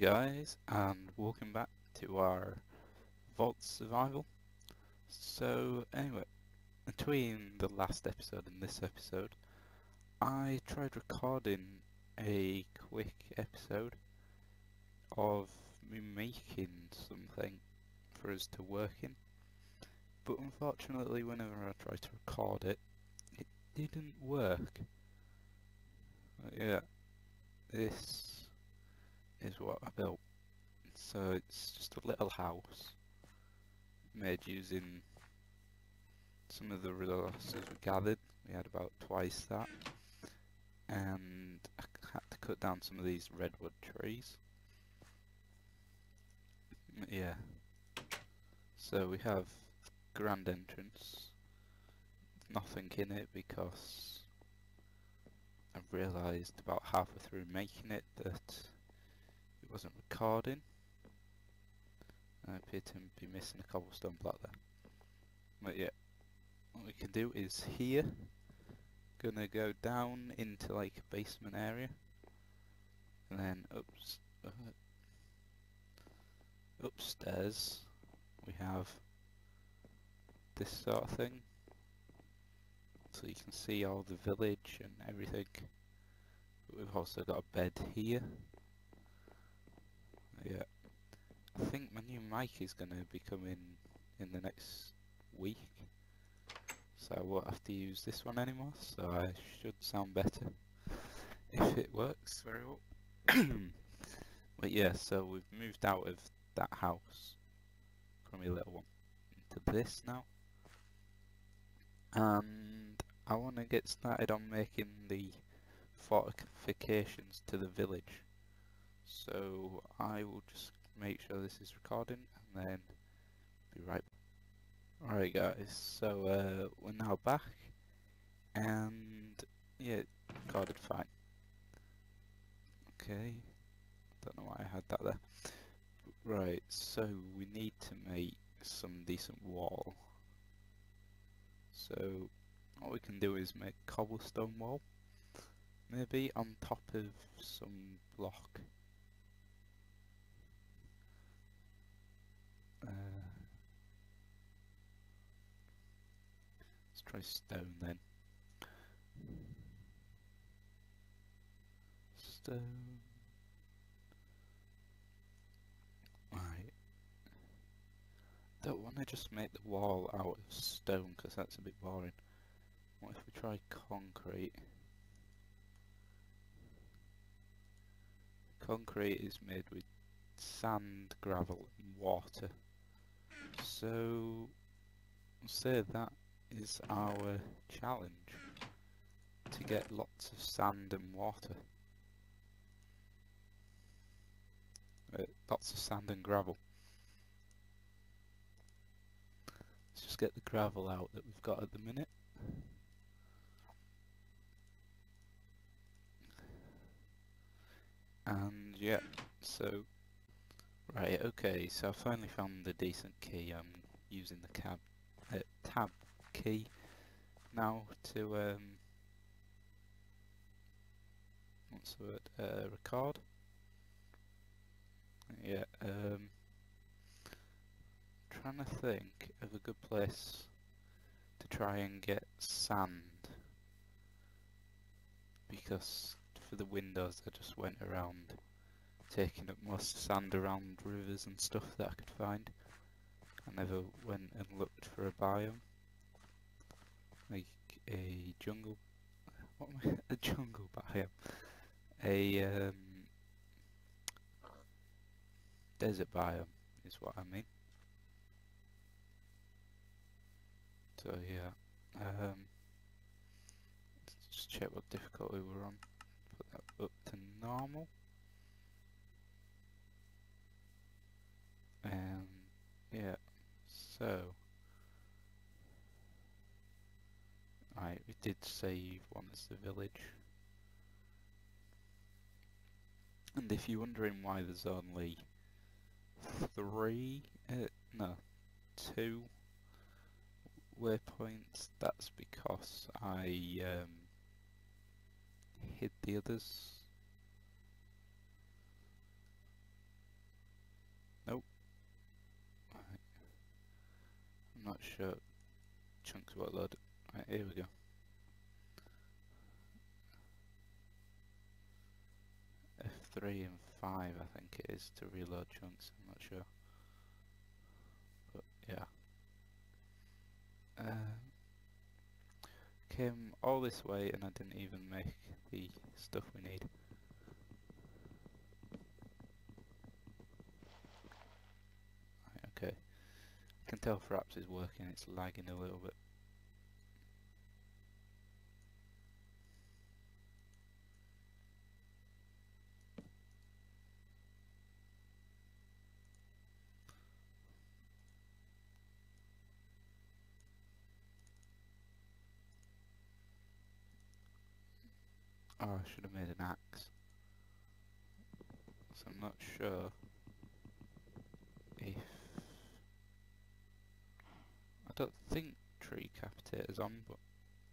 guys, and welcome back to our Vault Survival. So anyway, between the last episode and this episode, I tried recording a quick episode of me making something for us to work in, but unfortunately whenever I tried to record it, it didn't work. Yeah, this is what I built. So it's just a little house made using some of the resources we gathered. We had about twice that, and I had to cut down some of these redwood trees. Yeah, so we have grand entrance, nothing in it because I realised about halfway through making it that it wasn't recording. I appear to be missing a cobblestone block there. But yeah, what we can do is here, gonna go down into like a basement area, and then upstairs we have this sort of thing, so you can see all the village and everything. But we've also got a bed here. Yeah, I think my new mic is gonna be coming in the next week, so I won't have to use this one anymore, so I should sound better if it works very well. But yeah, so we've moved out of that house, crummy little one, into this now, and I want to get started on making the fortifications to the village. So I will just make sure this is recording and then be right back. Alright guys, so we're now back, and yeah, it recorded fine. Okay, don't know why I had that there. Right, so we need to make some decent wall. So what we can do is make cobblestone wall, maybe on top of some block. Let's try stone then. Stone. Right. Don't want to just make the wall out of stone because that's a bit boring. What if we try concrete? Concrete is made with sand, gravel and water. So I'll say that is our challenge, to get lots of sand and water. Lots of sand and gravel. Let's just get the gravel out that we've got at the minute. And yeah, so right, okay, so I finally found the decent key. I'm using the tab key now to what's the word? Record. Yeah, trying to think of a good place to try and get sand, because for the windows I just went around taking up most sand around rivers and stuff that I could find. I never went and looked for a biome, like a jungle, what am I, a jungle biome, a desert biome is what I mean. So yeah, let's just check what difficulty we're on. Put that up to normal. And yeah, so right, we did save one as the village. And if you're wondering why there's only two waypoints, that's because I hid the others. not sure chunks won't load. Right, here we go. F3 and 5 I think it is to reload chunks, I'm not sure. But yeah. Came all this way and I didn't even make the stuff we need. Right, okay. I can tell Fraps is working, it's lagging a little bit. Oh, I should have made an axe. So I'm not sure if... I don't think tree capitator's on, but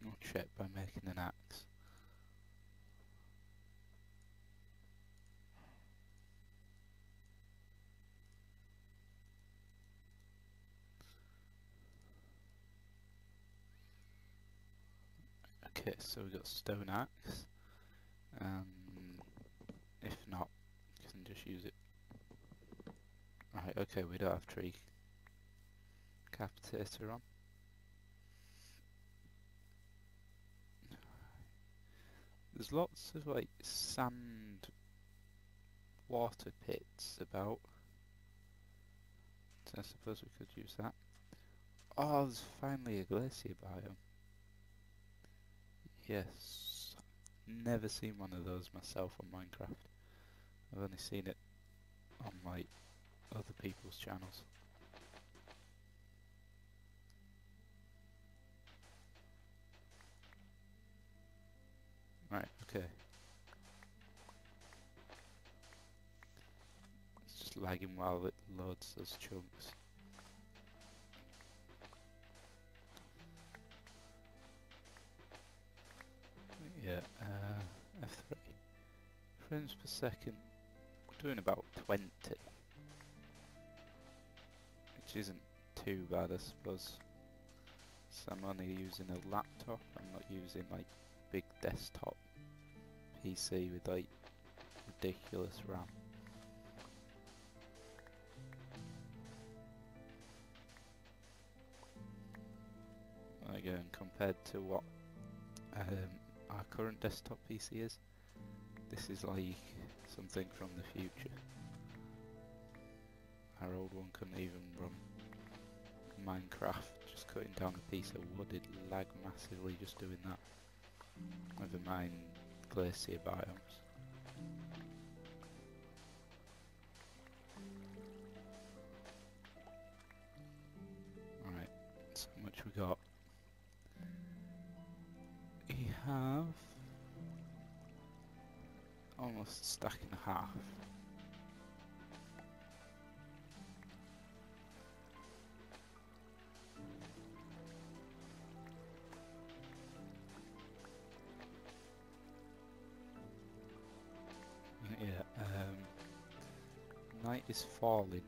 I'll check by making an axe. Okay, so we've got stone axe. If not, you can just use it. Right, okay, we don't have tree capitator on. There's lots of like sand water pits about, so I suppose we could use that. Oh, there's finally a glacier biome. Yes, never seen one of those myself on Minecraft. I've only seen it on like other people's channels. Right, okay. It's just lagging while it loads those chunks. Yeah, F3. Frames per second. We're doing about 20. Which isn't too bad, I suppose. So I'm only using a laptop, I'm not using like big desktop PC with like ridiculous RAM. Again, compared to what our current desktop PC is, this is like something from the future. Our old one couldn't even run Minecraft, just cutting down a piece of wood, it lagged massively just doing that. Never mind glacier biomes. Alright, so how much we got? We have almost a stack and a half. Yeah, night is falling.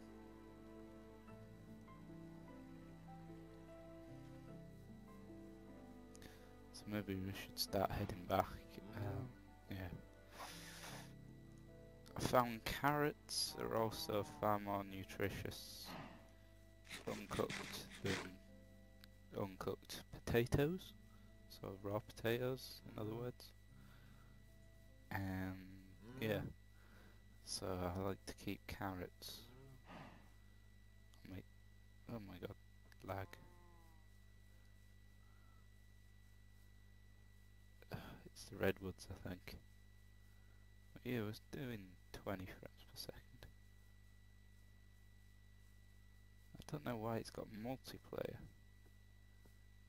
So maybe we should start heading back. Yeah. I found carrots are also far more nutritious uncooked than uncooked potatoes. So raw potatoes, in other words. And yeah, so I like to keep carrots. Oh my god, lag. It's the redwoods, I think. But yeah, it was doing 20 frames per second. I don't know why it's got multiplayer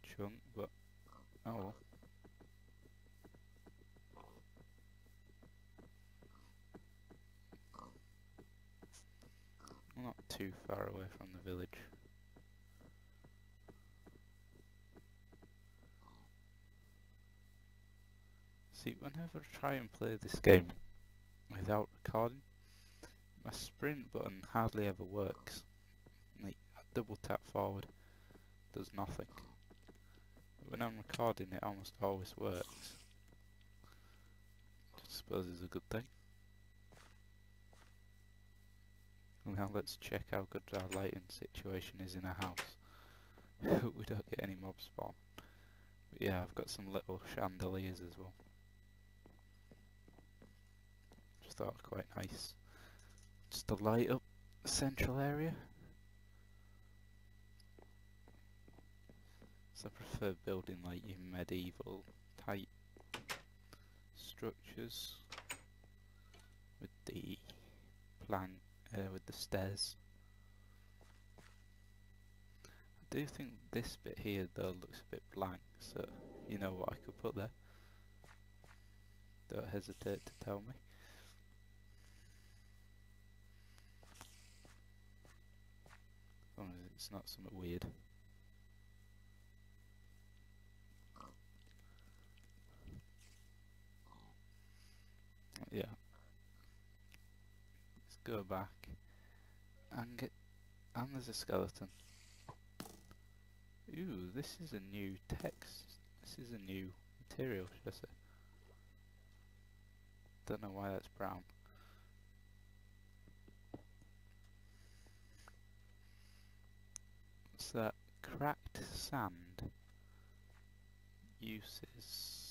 chunk, but oh well. I'm not too far away from the village. See, whenever I try and play this game without recording, my sprint button hardly ever works. Like, I double tap forward does nothing. When I'm recording it almost always works. I suppose it's a good thing. Now let's check how good our lighting situation is in our house. We don't get any mob spawn. But yeah, I've got some little chandeliers as well. Just thought quite nice. Just to light up the central area. So I prefer building like your medieval type structures with the with the stairs. I do think this bit here though looks a bit blank, so you know what I could put there. Don't hesitate to tell me. As long as it's not something weird. Yeah. Let's go back and there's a skeleton. Ooh, this is a new text. This is a new material, should I say. Don't know why that's brown. What's that? Cracked sand uses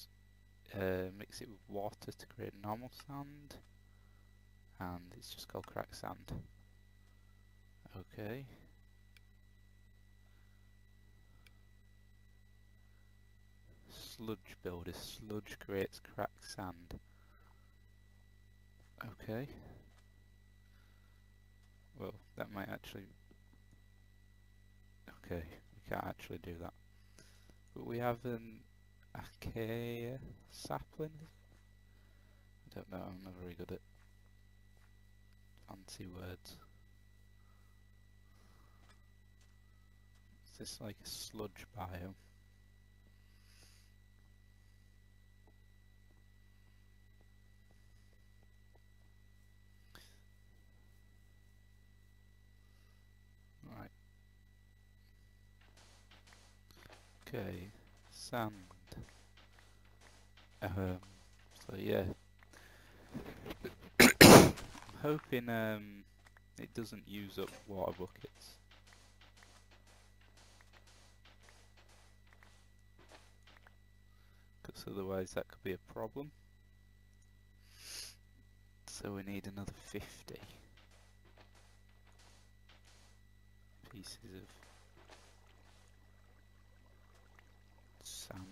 mix it with water to create normal sand, and it's just called cracked sand. Okay. Sludge builder. Sludge creates cracked sand. Okay. Well, that might actually... Okay, we can't actually do that. But we have an acacia sapling. I don't know, I'm not very good at fancy words. Is this like a sludge biome? Right. Okay, sand. So yeah. I'm hoping it doesn't use up water buckets. Because otherwise that could be a problem. So we need another 50 pieces of sand.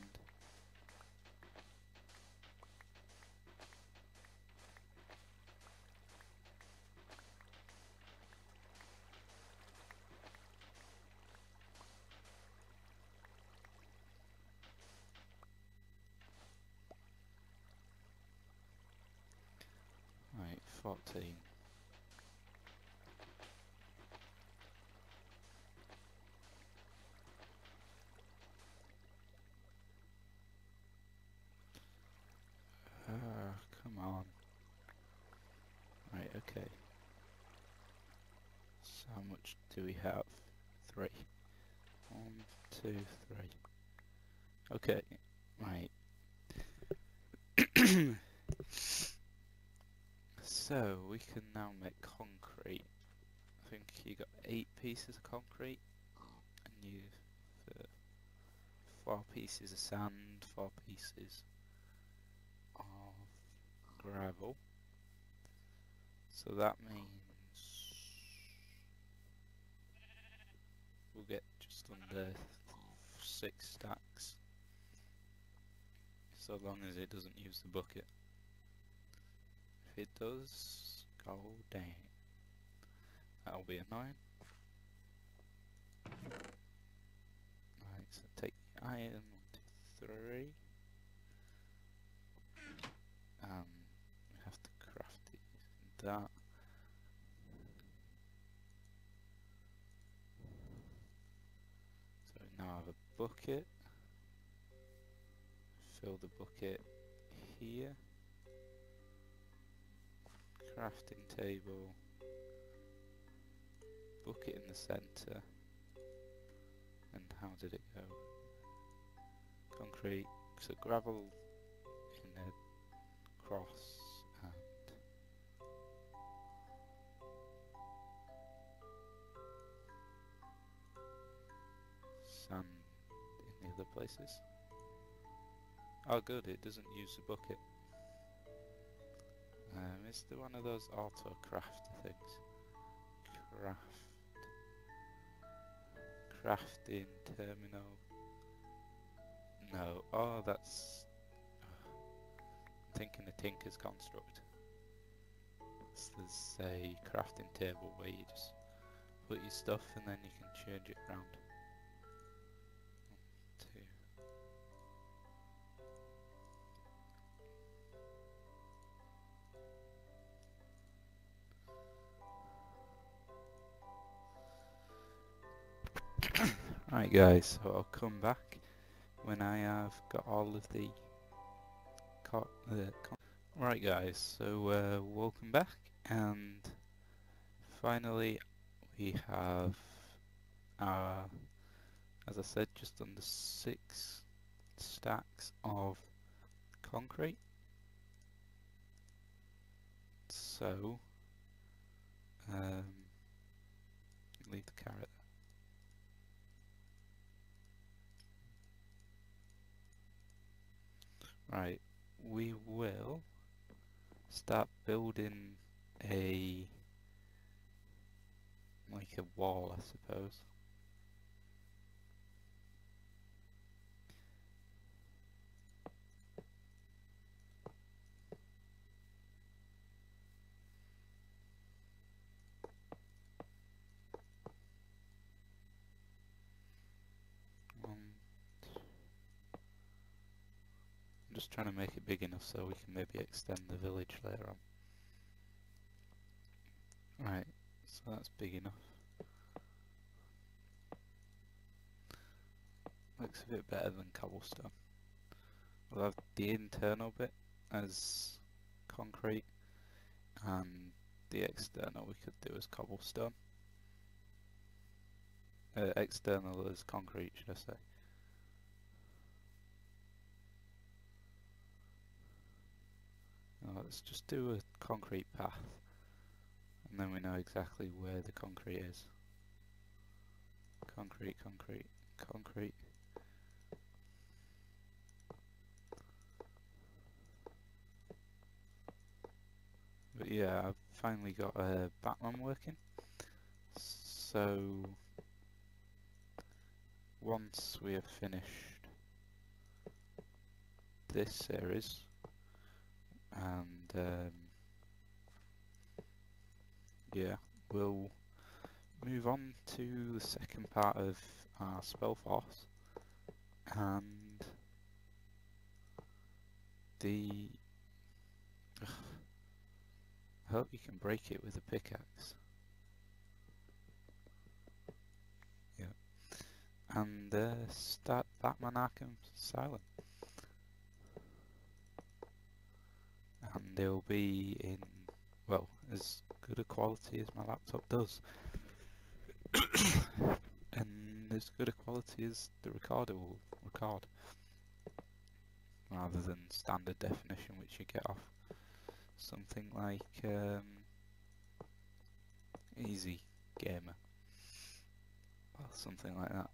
Right, 14. Come on. Right, okay. So how much do we have? 3. 1, 2, 3. Okay, right. So we can now make concrete. I think you got 8 pieces of concrete, and you 4 pieces of sand, 4 pieces of gravel. So that means we'll get just under 6 stacks, so long as it doesn't use the bucket. If it does, go down. That'll be annoying. Right, so take the iron, 1, 2, 3. We have to craft it using that. So we now have a bucket. Fill the bucket here. Crafting table. Bucket in the centre. And how did it go? Concrete, so gravel in a cross and sand in the other places. Oh good, it doesn't use the bucket. Is there one of those auto craft things? Crafting terminal. No, oh that's... I'm thinking a Tinker's Construct. So there's a crafting table where you just put your stuff and then you can change it around. 1, 2. Right guys, so I'll come back when I have got all of the right guys, so welcome back, and finally we have as I said, just under 6 stacks of concrete. So leave the carrot. Right, we will start building like a wall, I suppose. I'm just trying to make it big enough so we can maybe extend the village later on. Right, so that's big enough. Looks a bit better than cobblestone. We'll have the internal bit as concrete, and the external we could do as cobblestone. External as concrete, should I say. Now let's just do a concrete path, and then we know exactly where the concrete is. Concrete, concrete, concrete. But yeah, I've finally got a Batman working. So once we have finished this series, and yeah, we'll move on to the second part of our Spellforce, and I hope you can break it with a pickaxe. Yeah. And start Batman Arkham Asylum. And they'll be in, well, as good a quality as my laptop does. And as good a quality as the recorder will record. Rather than standard definition, which you get off something like Easy Gamer or something like that.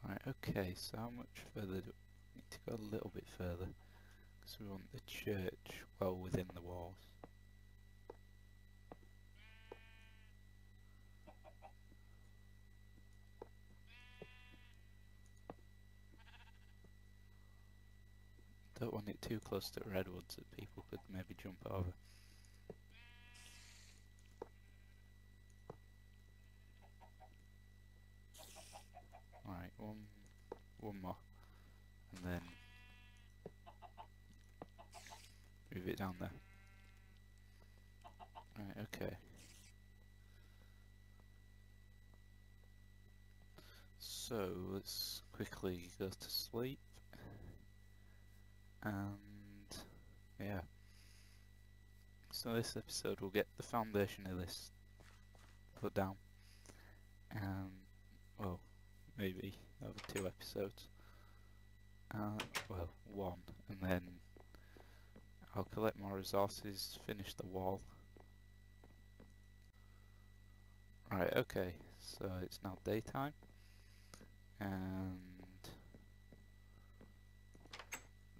Right, okay, so how much further do we need to go? A little bit further, because we want the church well within the walls. Don't want it too close to redwoods that people could maybe jump over. Alright, one more, and then move it down there. Right, okay. So let's quickly go to sleep. and yeah. So this episode we'll get the foundation of this put down, and well, maybe over 2 episodes. Well, 1, and then I'll collect more resources, finish the wall. Right, okay, so it's now daytime, and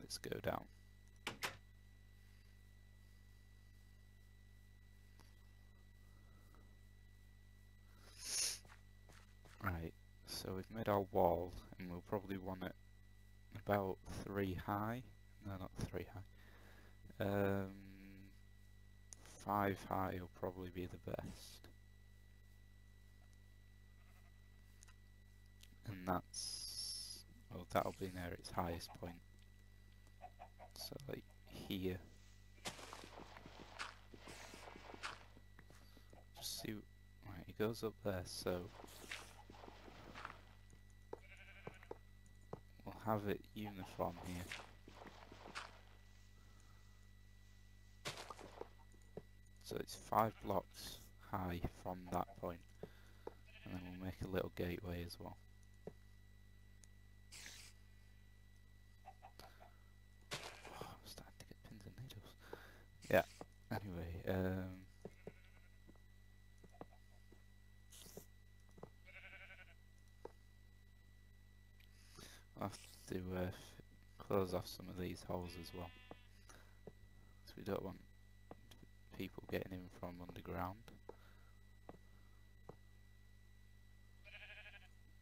let's go down. Right, so we've made our wall, and we'll probably want it about 3 high. No, not 3 high. 5 high will probably be the best. And that's, well, that'll be near its highest point. So like here. Just see, right, it goes up there, so we'll have it uniform here. So it's 5 blocks high from that point, and then we'll make a little gateway as well. Oh, I'm starting to get pins and needles. Yeah, anyway, I'll have to close off some of these holes as well, so we don't want people getting in from underground.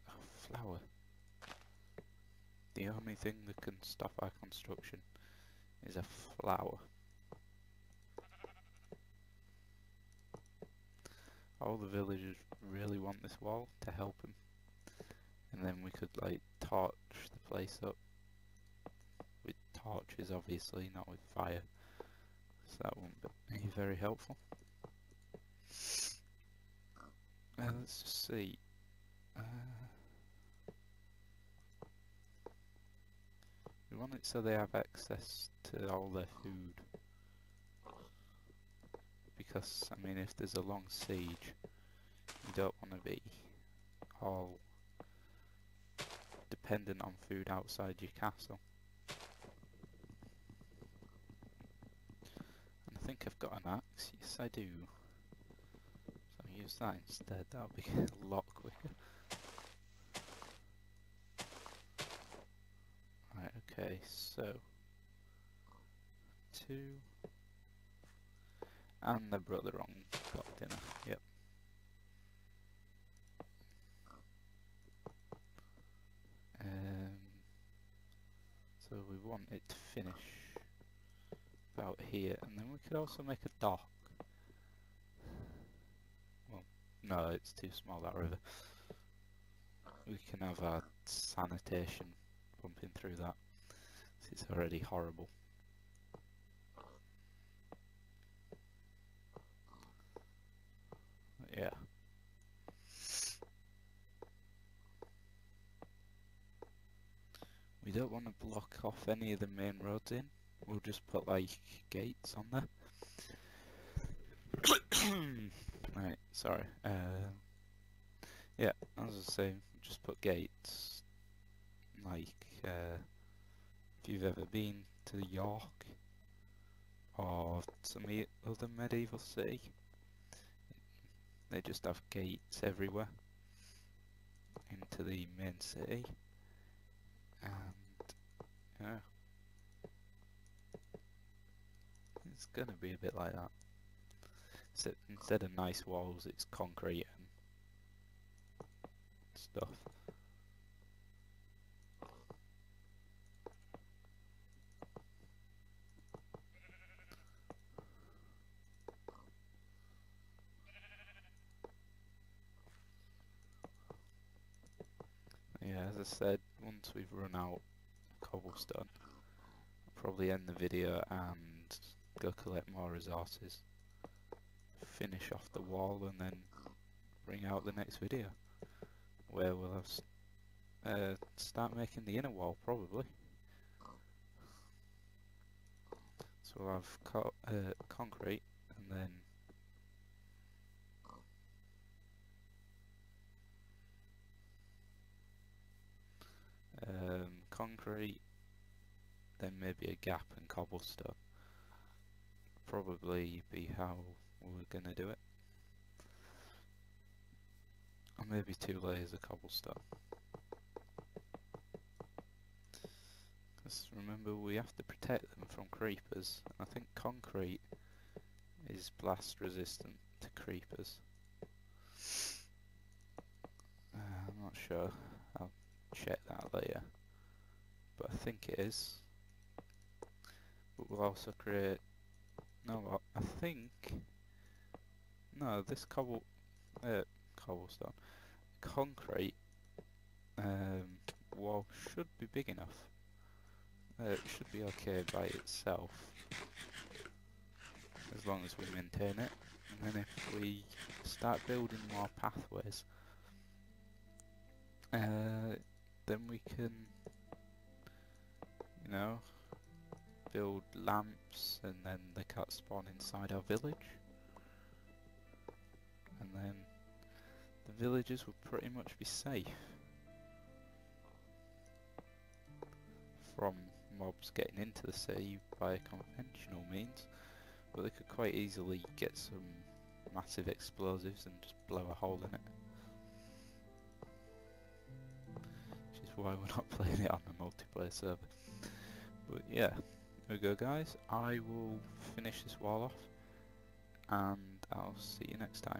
Oh, flower. The only thing that can stop our construction is a flower. All the villagers really want this wall to help them, and then we could like torch the place up with torches, obviously, not with fire, so that won't be very helpful. Let's just see. We want it so they have access to all their food, because I mean if there's a long siege you don't want to be all dependent on food outside your castle. And I think I've got an axe, yes I do. So I'll use that instead, that'll be a lot quicker. Right, okay, so 2 and the brother on got dinner, yep. So we want it to finish about here, and then we could also make a dock. Well, no, it's too small, that river. We can have our sanitation pumping through that. It's already horrible. Yeah. We don't want to block off any of the main roads in. We'll just put like gates on there. Right, sorry. Yeah, as I was saying, just put gates. Like, if you've ever been to York or some other medieval city, they just have gates everywhere into the main city, and yeah, it's gonna be a bit like that. So instead of nice walls, it's concrete and stuff. Yeah, as I said, once we've run out of cobblestone, I'll probably end the video and go collect more resources, finish off the wall, and then bring out the next video, where we'll have start making the inner wall, probably. So we'll have concrete, and then concrete, then maybe a gap and cobblestone. Probably be how we're gonna do it. Or maybe 2 layers of cobblestone. Because remember, we have to protect them from creepers. I think concrete is blast resistant to creepers. I'm not sure. I'll check that later. But I think it is. But we'll also create... No, I think... No, this cobblestone. Concrete wall should be big enough. It should be okay by itself. As long as we maintain it. And then if we start building more pathways, then we can, you know, build lamps, and then they can't spawn inside our village. And then the villagers will pretty much be safe from mobs getting into the city by conventional means, but they could quite easily get some massive explosives and just blow a hole in it. Which is why we're not playing it on a multiplayer server. But yeah, there we go guys, I will finish this wall off and I'll see you next time.